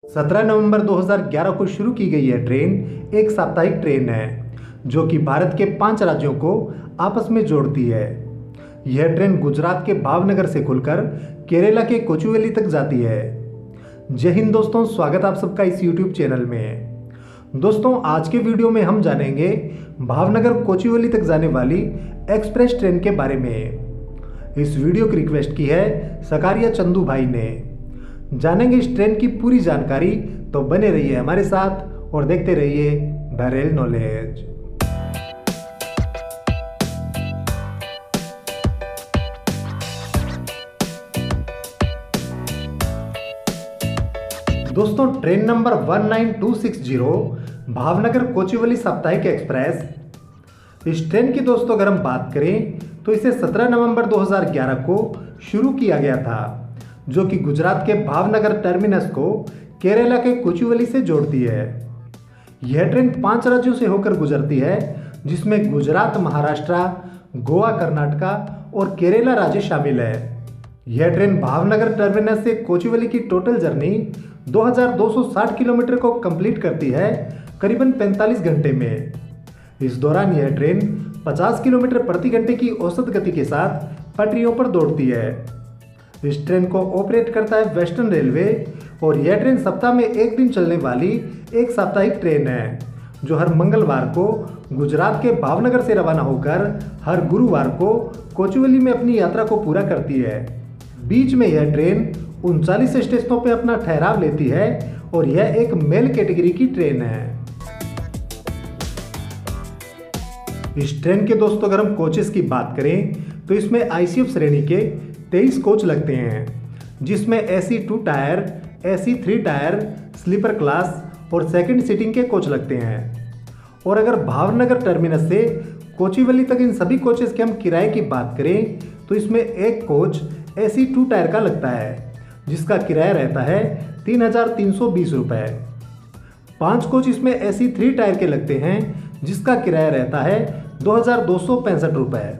17 नवंबर 2011 को शुरू की गई यह ट्रेन एक साप्ताहिक ट्रेन है जो कि भारत के 5 राज्यों को आपस में जोड़ती है। यह ट्रेन गुजरात के भावनगर से खुलकर केरला के कोचुवेली तक जाती है। जय हिंद दोस्तों, स्वागत आप सबका इस YouTube चैनल में। दोस्तों, आज के वीडियो में हम जानेंगे भावनगर कोचुवेली तक जाने वाली एक्सप्रेस ट्रेन के बारे में। इस वीडियो की रिक्वेस्ट की है सकारिया चंदू भाई ने। जानेंगे इस ट्रेन की पूरी जानकारी, तो बने रहिए हमारे साथ और देखते रहिए द रेल नॉलेज। दोस्तों, ट्रेन नंबर 19260 भावनगर कोचुवेली साप्ताहिक एक्सप्रेस। इस ट्रेन की दोस्तों अगर हम बात करें तो इसे 17 नवंबर 2011 को शुरू किया गया था, जो कि गुजरात के भावनगर टर्मिनस को केरला के कोचुवेली से जोड़ती है। यह ट्रेन 5 राज्यों से होकर गुजरती है, जिसमें गुजरात, महाराष्ट्र, गोवा, कर्नाटका और केरला राज्य शामिल है। यह ट्रेन भावनगर टर्मिनस से कोचुवेली की टोटल जर्नी 2260 किलोमीटर को कंप्लीट करती है करीबन 45 घंटे में। इस दौरान यह ट्रेन 50 किलोमीटर प्रति घंटे की औसत गति के साथ पटरियों पर दौड़ती है। इस ट्रेन को ऑपरेट करता है वेस्टर्न रेलवे और यह ट्रेन सप्ताह में एक दिन चलने वाली एक साप्ताहिक ट्रेन है, जो हर मंगलवार को गुजरात के भावनगर से रवाना होकर हर गुरुवार को कोचुवेली में अपनी यात्रा को पूरा करती है। बीच में यह ट्रेन 39 स्टेशनों पर अपना ठहराव लेती है और यह एक मेल कैटेगरी की ट्रेन है। इस ट्रेन के दोस्तों अगर हम कोचेस की बात करें तो इसमें ICF श्रेणी के 23 कोच लगते हैं, जिसमें AC 2 tier, AC 3 tier, sleeper class और सेकंड सीटिंग के कोच लगते हैं। और अगर भावनगर टर्मिनस से कोचुवेली तक इन सभी कोचेस के हम किराए की बात करें तो इसमें एक कोच AC 2 टायर का लगता है, जिसका किराया रहता है 3,320 रुपये। 5 कोच इसमें AC 3 टायर के लगते हैं, जिसका किराया रहता है 2,265 रुपये।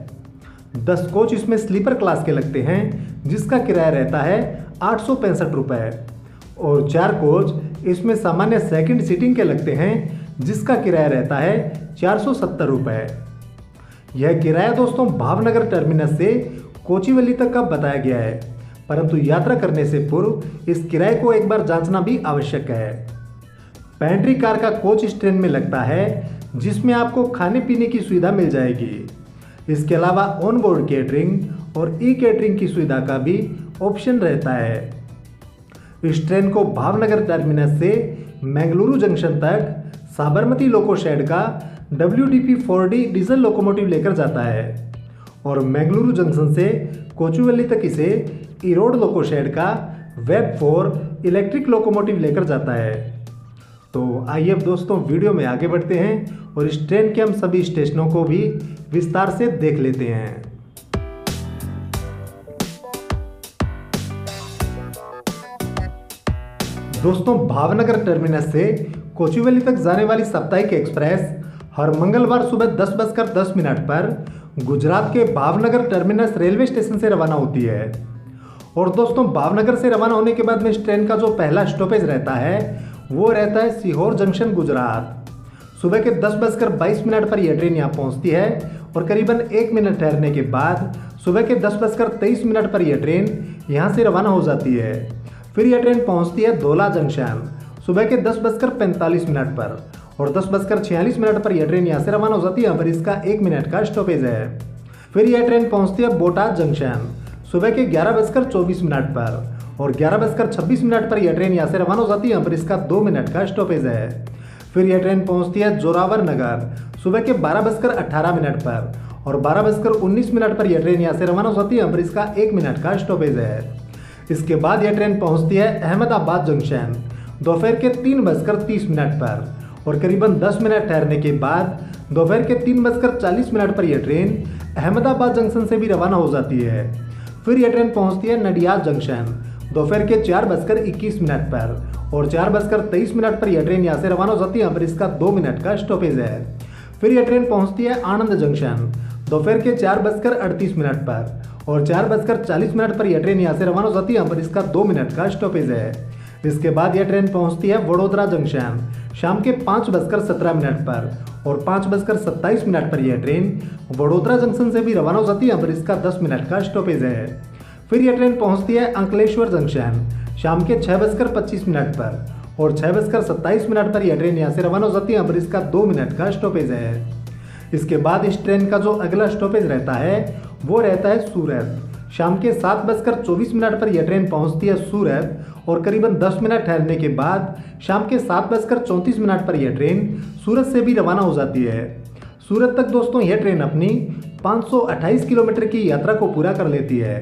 10 कोच इसमें स्लीपर क्लास के लगते हैं, जिसका किराया रहता है 865 रुपये। और 4 कोच इसमें सामान्य सेकंड सीटिंग के लगते हैं, जिसका किराया रहता है 470 रुपये। यह किराया दोस्तों भावनगर टर्मिनस से कोचुवेली तक का बताया गया है, परंतु यात्रा करने से पूर्व इस किराए को एक बार जांचना भी आवश्यक है। पेंट्री कार का कोच इस ट्रेन में लगता है, जिसमें आपको खाने पीने की सुविधा मिल जाएगी। इसके अलावा ऑन बोर्ड कैटरिंग और ई कैटरिंग की सुविधा का भी ऑप्शन रहता है। इस ट्रेन को भावनगर टर्मिनस से मैंगलुरु जंक्शन तक साबरमती लोको शेड का WDP 4D डीजल लोकोमोटिव लेकर जाता है और मैंगलुरु जंक्शन से कोचुवेली तक इसे इरोड लोको शेड का वेब 4 इलेक्ट्रिक लोकोमोटिव लेकर जाता है। तो आइए अब दोस्तों वीडियो में आगे बढ़ते हैं और इस ट्रेन के हम सभी स्टेशनों को भी विस्तार से देख लेते हैं। दोस्तों, भावनगर टर्मिनस से कोचुवेली तक जाने वाली साप्ताहिक एक्सप्रेस हर मंगलवार सुबह 10:10 पर गुजरात के भावनगर टर्मिनस रेलवे स्टेशन से रवाना होती है। और दोस्तों, भावनगर से रवाना होने के बाद में इस ट्रेन का जो पहला स्टॉपेज रहता है वो रहता है सीहोर जंक्शन, गुजरात। सुबह के 10:22 पर यह ट्रेन यहाँ पहुँचती है और करीबन 1 मिनट ठहरने के बाद सुबह के 10:23 पर यह ट्रेन यहाँ से रवाना हो जाती है। फिर यह ट्रेन पहुँचती है धोला जंक्शन सुबह के 10:45 पर और 10:46 पर यह ट्रेन यहाँ से रवाना हो जाती है, पर इसका 1 मिनट का स्टॉपेज है। फिर यह ट्रेन पहुँचती है बोटाद जंक्शन सुबह के 11:24 पर और 11:26 पर यह ट्रेन यहाँ से रवाना हो जाती है, पर इसका 2 मिनट का स्टॉपेज है। फिर यह ट्रेन पहुँचती है जोरावर नगर सुबह के 12:18 पर और 12:19 पर यह ट्रेन यहाँ से रवाना हो जाती है, पर इसका 1 मिनट का स्टॉपेज है। इसके बाद यह ट्रेन पहुँचती है अहमदाबाद जंक्शन दोपहर के 3:30 पर और करीबन 10 मिनट ठहरने के बाद दोपहर के 3:40 पर यह ट्रेन अहमदाबाद जंक्शन से भी रवाना हो जाती है। फिर यह ट्रेन पहुँचती है नडियाद जंक्शन दोपहर के 4:21 पर और 4:23 पर यह ट्रेन यहाँ से रवाना हो जाती है, पर इसका 2 मिनट का स्टॉपेज है। फिर यह ट्रेन पहुँचती है आनंद जंक्शन दोपहर के 4:38 पर और 4:40 पर यह ट्रेन यहाँ से रवाना हो जाती है, पर इसका 2 मिनट का स्टॉपेज है। इसके बाद यह ट्रेन पहुंचती है वडोदरा जंक्शन शाम के 5:17 पर और 5:27 पर यह ट्रेन वडोदरा जंक्शन से भी रवाना हो जाती है, पर इसका 10 मिनट का स्टॉपेज है। फिर यह ट्रेन पहुंचती है अंकलेश्वर जंक्शन शाम के 6:25 पर और 6:27 पर यह ट्रेन यहाँ से रवाना हो जाती है, पर इसका 2 मिनट का स्टॉपेज है। इसके बाद इस ट्रेन का जो अगला स्टॉपेज रहता है वो रहता है सूरत। शाम के 7:24 पर यह ट्रेन पहुंचती है सूरत और करीबन 10 मिनट ठहरने के बाद शाम के 7:34 पर यह ट्रेन सूरत से भी रवाना हो जाती है। सूरत तक दोस्तों यह ट्रेन अपनी 528 किलोमीटर की यात्रा को पूरा कर लेती है।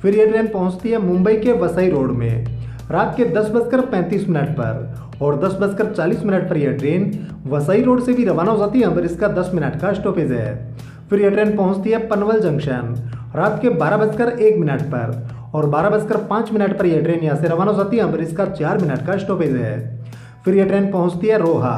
फिर यह ट्रेन पहुंचती है मुंबई के वसई रोड में रात के 10:35 पर और 10:40 पर यह ट्रेन वसई रोड से भी रवाना हो जाती है, पर इसका 10 मिनट का स्टॉपेज है। फिर यह ट्रेन पहुंचती है पनवल जंक्शन रात के 12:01 पर और 12:05 पर यह ट्रेन यहाँ से रवाना हो जाती है, पर इसका 4 मिनट का स्टॉपेज है। फिर यह ट्रेन पहुंचती है रोहा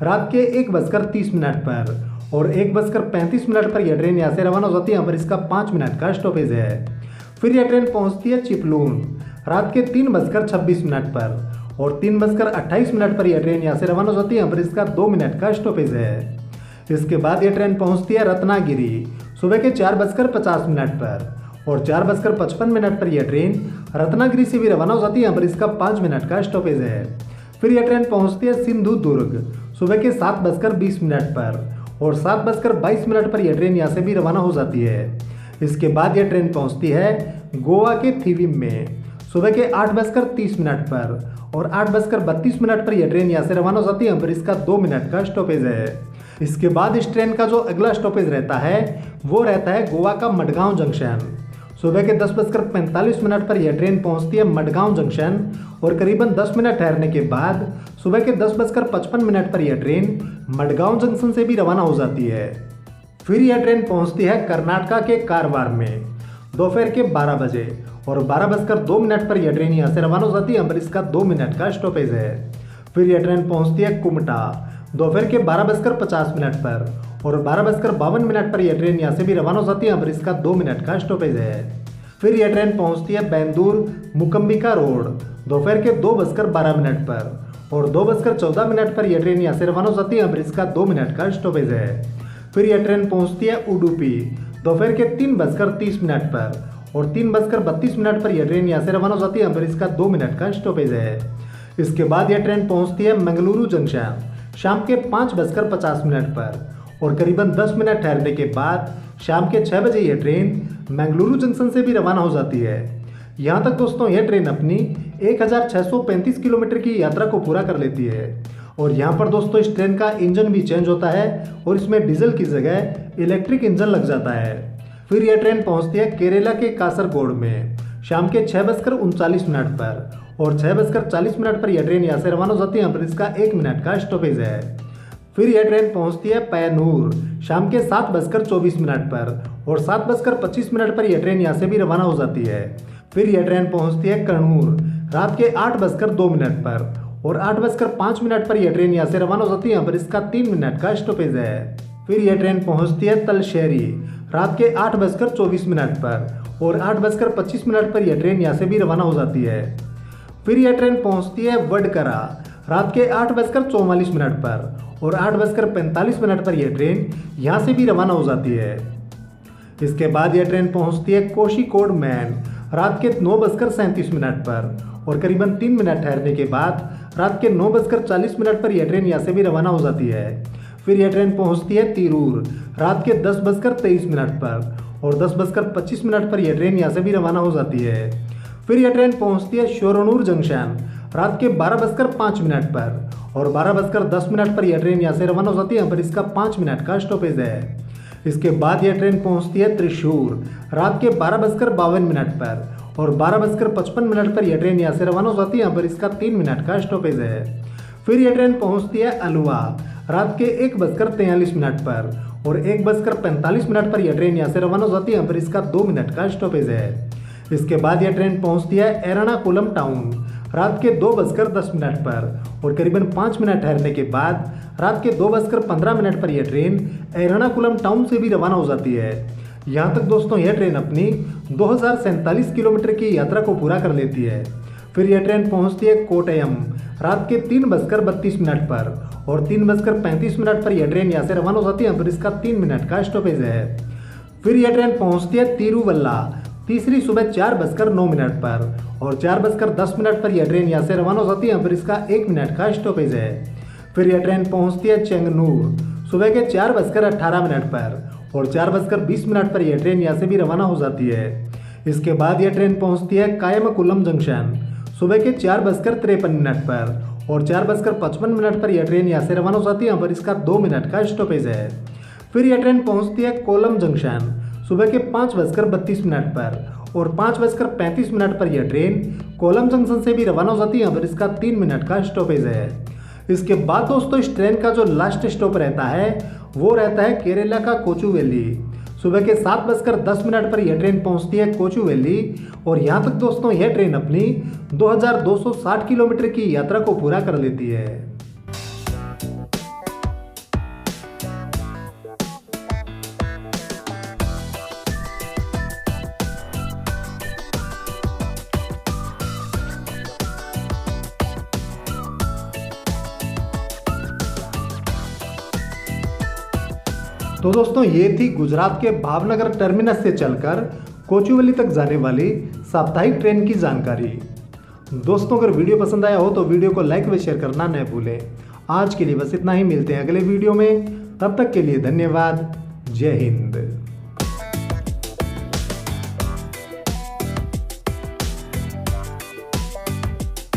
रात के 1:30 पर और 1:35 पर यह ट्रेन यहाँ से रवाना हो जाती है, पर इसका 5 मिनट का स्टॉपेज है। फिर यह ट्रेन पहुंचती है चिपलून रात के 3:26 पर और 3:28 पर यह ट्रेन यहाँ से रवाना हो जाती है, पर इसका 2 मिनट का स्टॉपेज है। इसके बाद यह ट्रेन पहुंचती है रत्नागिरी सुबह के 4:50 पर और 4:55 पर यह ट्रेन रत्नागिरी से भी रवाना हो जाती है, पर इसका 5 मिनट का स्टॉपेज है। फिर यह ट्रेन पहुंचती है सिंधु दुर्ग सुबह के 7:20 पर और 7:22 पर यह ट्रेन यहाँ से भी रवाना हो जाती है। इसके बाद यह ट्रेन पहुंचती है गोवा के थिविम में सुबह के 8:30 पर और 8:32 पर यह ट्रेन यहाँ से रवाना हो जाती है, पर इसका 2 मिनट का स्टॉपेज है। इसके बाद इस ट्रेन का जो अगला स्टॉपेज रहता है वो रहता है गोवा का मडगांव जंक्शन। सुबह के 10:45 पर यह ट्रेन पहुंचती है मडगांव जंक्शन और करीबन 10 मिनट ठहरने के बाद सुबह के 10:55 पर यह ट्रेन मडगांव जंक्शन से भी रवाना हो जाती है। फिर यह ट्रेन पहुंचती है कर्नाटका के कारवार में दोपहर के 12 बजे और 12:02 पर यह ट्रेन यहाँ से रवाना हो जाती है, पर इसका 2 मिनट का स्टॉपेज है। फिर यह ट्रेन पहुंचती है कुमटा दोपहर के 12:50 पर और 12:52 पर यह ट्रेन यहाँ से भी रवाना हो जाती है, पर इसका 2 मिनट का स्टॉपेज है। फिर यह ट्रेन पहुंचती है बैंदूर मुकम्बिका रोड दोपहर के 2:12 पर और 2:14 पर यह ट्रेन यहाँ से रवाना हो जाती है, पर इसका 2 मिनट का स्टॉपेज है। फिर यह ट्रेन पहुंचती है उडुपी दोपहर के 3:30 पर और 3:32 पर यह ट्रेन यहाँ से रवाना हो जाती है, पर इसका 2 मिनट का स्टॉपेज है। इसके बाद यह ट्रेन पहुंचती है मंगलुरु जंक्शन शाम के 5:50 पर और करीबन 10 मिनट ठहरने के बाद शाम के 6 बजे यह ट्रेन मंगलुरु जंक्शन से भी रवाना हो जाती है। यहाँ तक दोस्तों यह ट्रेन अपनी 1635 किलोमीटर की यात्रा को पूरा कर लेती है और यहाँ पर दोस्तों इस ट्रेन का इंजन भी चेंज होता है और इसमें डीजल की जगह इलेक्ट्रिक इंजन लग जाता है। फिर यह ट्रेन पहुँचती है केरला के कासरगोड में शाम के 6:39 पर और 6:40 पर यह ट्रेन यहाँ से रवाना हो जाती है, पर इसका 1 मिनट का स्टॉपेज है। फिर यह ट्रेन पहुँचती है पैनूर शाम के 7:24 पर और 7:25 पर यह ट्रेन यहाँ से भी रवाना हो जाती है। फिर यह ट्रेन पहुँचती है कन्नूर रात के 8:02 पर और 8:05 पर यह ट्रेन यहाँ से रवाना हो जाती है, पर इसका 3 मिनट का स्टॉपेज है। फिर यह ट्रेन पहुँचती है तलशेरी रात के 8:24 पर और 8:25 पर यह ट्रेन यहाँ से भी रवाना हो जाती है। फिर यह ट्रेन पहुँचती है वडकरा रात के 8:44 पर और 8:45 पर यह ट्रेन यहाँ से भी रवाना हो जाती है। इसके बाद यह ट्रेन पहुँचती है कोषिकोड मैन रात के 9:37 पर और करीबन 3 मिनट ठहरने के बाद रात के 9:40 पर यह ट्रेन यहाँ से भी रवाना हो जाती है। फिर यह ट्रेन पहुँचती है तिरूर रात के 10:23 पर और 10:25 पर यह ट्रेन यहाँ से भी रवाना हो जाती है। फिर यह ट्रेन पहुँचती है शोरनूर जंक्शन रात के 12:05 पर और 12:10 पर यह ट्रेन यहाँ से रवाना हो जाती है, पर इसका 5 मिनट का स्टॉपेज है। इसके बाद यह ट्रेन पहुँचती है त्रिशूर रात के 12:52 पर और 12:55 पर यह ट्रेन यहाँ से रवाना हो जाती है, पर इसका 3 मिनट का स्टॉपेज है। फिर यह ट्रेन पहुँचती है अलवा रात के 1:43 पर और 1:45 पर यह ट्रेन यहाँ से रवाना हो जाती है, पर इसका 2 मिनट का स्टॉपेज है। इसके बाद यह ट्रेन पहुँचती है एर्नाकुलम टाउन रात के 2:10 पर और करीबन 5 मिनट ठहरने के बाद रात के 2:15 पर यह ट्रेन एर्नाकुलम टाउन से भी रवाना हो जाती है। यहाँ तक दोस्तों यह ट्रेन अपनी 2047 किलोमीटर की यात्रा को पूरा कर लेती है। फिर यह ट्रेन पहुंचती है कोटयम रात के 3:32 पर और 3:35 पर यह ट्रेन यहाँ से रवाना हो जाती है, पर इसका 3 मिनट का स्टॉपेज है। फिर यह ट्रेन पहुंचती है तिरुवल्ला तीसरी सुबह 4:09 पर और 4:10 पर यह ट्रेन यहाँ से रवाना हो जाती है, पर इसका 1 मिनट का स्टॉपेज है। फिर यह ट्रेन पहुंचती है चेंगनूर सुबह के 4:18 पर और 4:20 पर यह ट्रेन यहाँ से भी रवाना हो जाती है। इसके बाद यह ट्रेन पहुंचती है कायमकुलम जंक्शन सुबह के 4:53 पर और 4:55 पर यह ट्रेन यहाँ से रवाना हो जाती है, पर इसका 2 मिनट का स्टॉपेज है। फिर यह ट्रेन पहुंचती है कोलम जंक्शन सुबह के 5:32 पर और 5:35 पर यह ट्रेन कोलम जंक्शन से भी रवाना हो जाती है, पर इसका 3 मिनट का स्टॉपेज है। इसके बाद दोस्तों इस ट्रेन का जो लास्ट स्टॉप रहता है वो रहता है केरला का कोचुवेली। सुबह के 7:10 पर यह ट्रेन पहुंचती है कोचुवेली और यहाँ तक दोस्तों यह ट्रेन अपनी 2260 किलोमीटर की यात्रा को पूरा कर लेती है। तो दोस्तों ये थी गुजरात के भावनगर टर्मिनस से चलकर कोचुवेली तक जाने वाली साप्ताहिक ट्रेन की जानकारी। दोस्तों अगर वीडियो पसंद आया हो तो वीडियो को लाइक व शेयर करना न भूलें। आज के लिए बस इतना ही, मिलते हैं अगले वीडियो में, तब तक के लिए धन्यवाद। जय हिंद।